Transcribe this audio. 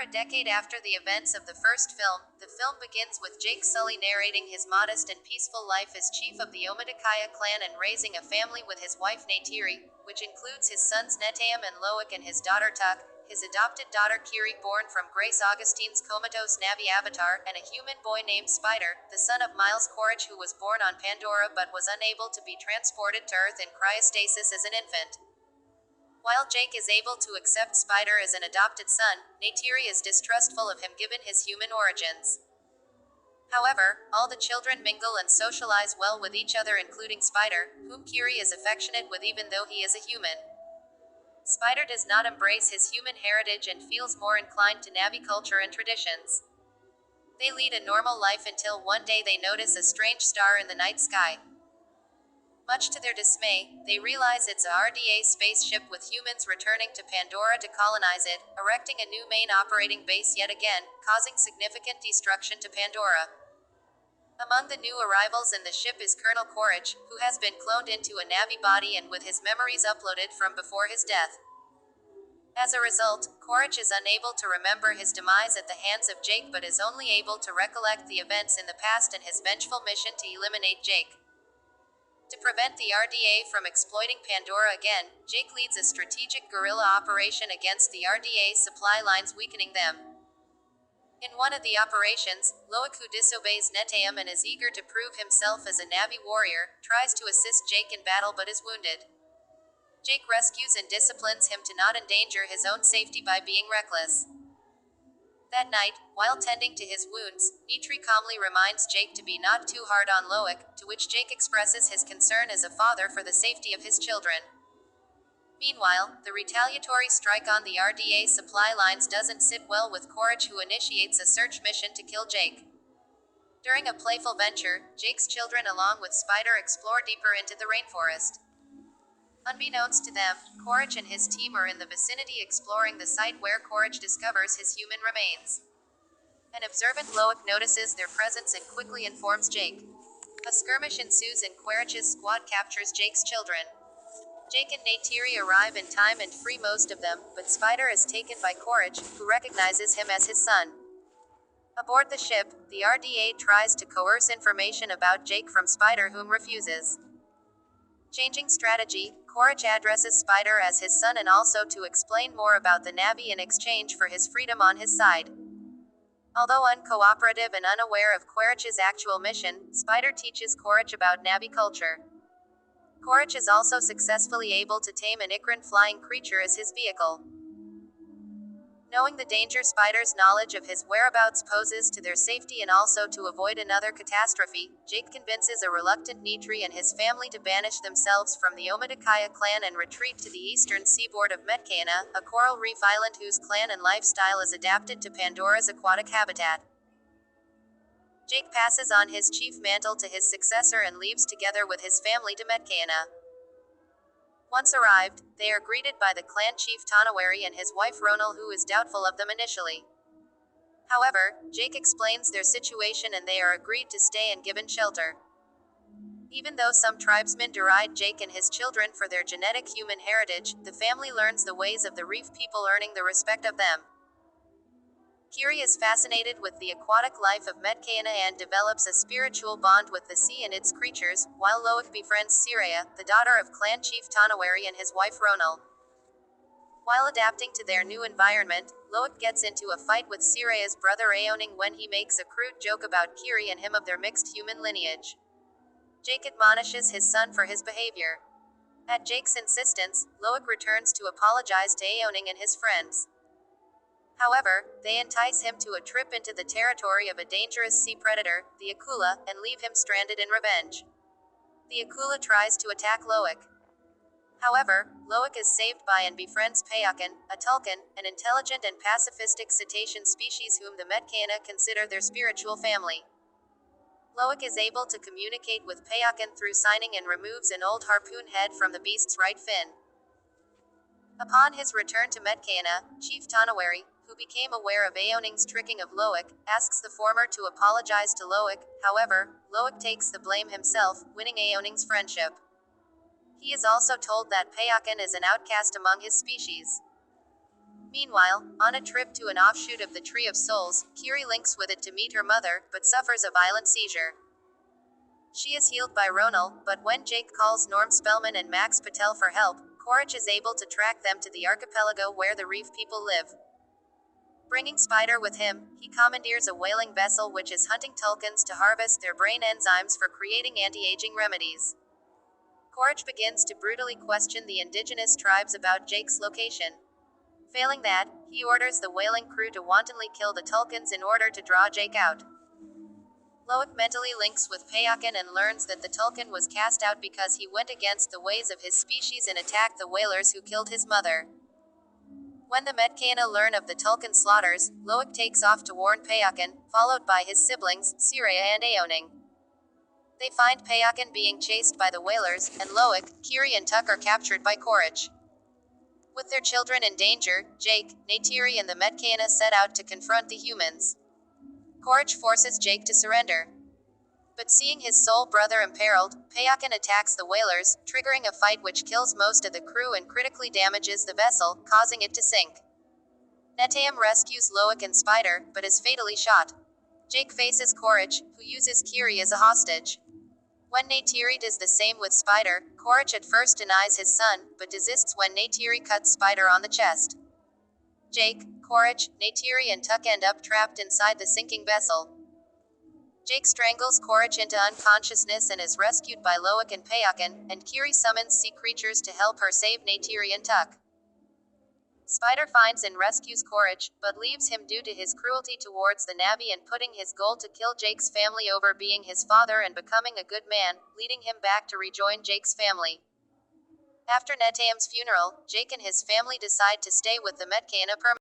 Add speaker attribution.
Speaker 1: Over a decade after the events of the first film, the film begins with Jake Sully narrating his modest and peaceful life as chief of the Omadakaya clan and raising a family with his wife Neytiri, which includes his sons Neteyam and Loic and his daughter Tuk, his adopted daughter Kiri born from Grace Augustine's comatose Navi avatar, and a human boy named Spider, the son of Miles Quaritch who was born on Pandora but was unable to be transported to Earth in cryostasis as an infant. While Jake is able to accept Spider as an adopted son, Neytiri is distrustful of him given his human origins. However, all the children mingle and socialize well with each other including Spider, whom Kiri is affectionate with even though he is a human. Spider does not embrace his human heritage and feels more inclined to Navi culture and traditions. They lead a normal life until one day they notice a strange star in the night sky. Much to their dismay, they realize it's a RDA spaceship with humans returning to Pandora to colonize it, erecting a new main operating base yet again, causing significant destruction to Pandora. Among the new arrivals in the ship is Colonel Quaritch, who has been cloned into a Navi body and with his memories uploaded from before his death. As a result, Quaritch is unable to remember his demise at the hands of Jake but is only able to recollect the events in the past and his vengeful mission to eliminate Jake. To prevent the RDA from exploiting Pandora again, Jake leads a strategic guerrilla operation against the RDA supply lines, weakening them. In one of the operations, Loic, who disobeys Neteyam and is eager to prove himself as a Navi warrior, tries to assist Jake in battle but is wounded. Jake rescues and disciplines him to not endanger his own safety by being reckless. That night, while tending to his wounds, Neytiri calmly reminds Jake to be not too hard on Loic, to which Jake expresses his concern as a father for the safety of his children. Meanwhile, the retaliatory strike on the RDA supply lines doesn't sit well with Quaritch, who initiates a search mission to kill Jake. During a playful venture, Jake's children along with Spider explore deeper into the rainforest. Unbeknownst to them, Quaritch and his team are in the vicinity exploring the site where Quaritch discovers his human remains. An observant Loic notices their presence and quickly informs Jake. A skirmish ensues and Quaritch's squad captures Jake's children. Jake and Neytiri arrive in time and free most of them, but Spider is taken by Quaritch, who recognizes him as his son. Aboard the ship, the RDA tries to coerce information about Jake from Spider, whom refuses. Changing strategy, Quaritch addresses Spider as his son and also to explain more about the Navi in exchange for his freedom on his side. Although uncooperative and unaware of Quaritch's actual mission, Spider teaches Quaritch about Navi culture. Quaritch is also successfully able to tame an Ikran flying creature as his vehicle. Knowing the danger Spider's knowledge of his whereabouts poses to their safety and also to avoid another catastrophe, Jake convinces a reluctant Neytiri and his family to banish themselves from the Omadakaya clan and retreat to the eastern seaboard of Metkayana, a coral reef island whose clan and lifestyle is adapted to Pandora's aquatic habitat. Jake passes on his chief mantle to his successor and leaves together with his family to Metkayana. Once arrived, they are greeted by the clan chief Tanawari and his wife Ronal, who is doubtful of them initially. However, Jake explains their situation and they are agreed to stay and given shelter. Even though some tribesmen deride Jake and his children for their genetic human heritage, the family learns the ways of the reef people, earning the respect of them. Kiri is fascinated with the aquatic life of Metkayana and develops a spiritual bond with the sea and its creatures, while Loic befriends Sireya, the daughter of clan chief Tanawari and his wife Ronal. While adapting to their new environment, Loic gets into a fight with Sireya's brother Aoning when he makes a crude joke about Kiri and him of their mixed human lineage. Jake admonishes his son for his behavior. At Jake's insistence, Loic returns to apologize to Aoning and his friends. However, they entice him to a trip into the territory of a dangerous sea predator, the Akula, and leave him stranded in revenge. The Akula tries to attack Loic. However, Loic is saved by and befriends Payakan, a Tulkan, an intelligent and pacifistic cetacean species whom the Metkayana consider their spiritual family. Loic is able to communicate with Payakan through signing and removes an old harpoon head from the beast's right fin. Upon his return to Metkayana, Chief Tanawari, who became aware of Aoning's tricking of Loic, asks the former to apologize to Loic. However, Loic takes the blame himself, winning Aoning's friendship. He is also told that Payakan is an outcast among his species. Meanwhile, on a trip to an offshoot of the Tree of Souls, Kiri links with it to meet her mother, but suffers a violent seizure. She is healed by Ronal, but when Jake calls Norm Spellman and Max Patel for help, Quaritch is able to track them to the archipelago where the reef people live. Bringing Spider with him, he commandeers a whaling vessel which is hunting Tulkans to harvest their brain enzymes for creating anti-aging remedies. Quaritch begins to brutally question the indigenous tribes about Jake's location. Failing that, he orders the whaling crew to wantonly kill the Tulkans in order to draw Jake out. Loic mentally links with Payakan and learns that the Tulkan was cast out because he went against the ways of his species and attacked the whalers who killed his mother. When the Metkayina learn of the Tulkan slaughters, Loic takes off to warn Payakan, followed by his siblings, Syria and Eoning. They find Payakan being chased by the whalers, and Loic, Kiri and Tuck are captured by Quaritch. With their children in danger, Jake, Neytiri and the Metkayina set out to confront the humans. Quaritch forces Jake to surrender. But seeing his soul brother imperiled, Payakan attacks the whalers, triggering a fight which kills most of the crew and critically damages the vessel, causing it to sink. Neteyam rescues Loic and Spider, but is fatally shot. Jake faces Quaritch, who uses Kiri as a hostage. When Neytiri does the same with Spider, Quaritch at first denies his son, but desists when Neytiri cuts Spider on the chest. Jake, Quaritch, Neytiri and Tuck end up trapped inside the sinking vessel. Jake strangles Quaritch into unconsciousness and is rescued by Loic and Payakan, and Kiri summons sea creatures to help her save Neytiri and Tuck. Spider finds and rescues Quaritch, but leaves him due to his cruelty towards the Na'vi and putting his goal to kill Jake's family over being his father and becoming a good man, leading him back to rejoin Jake's family. After Neteyam's funeral, Jake and his family decide to stay with the Metkayina permanently.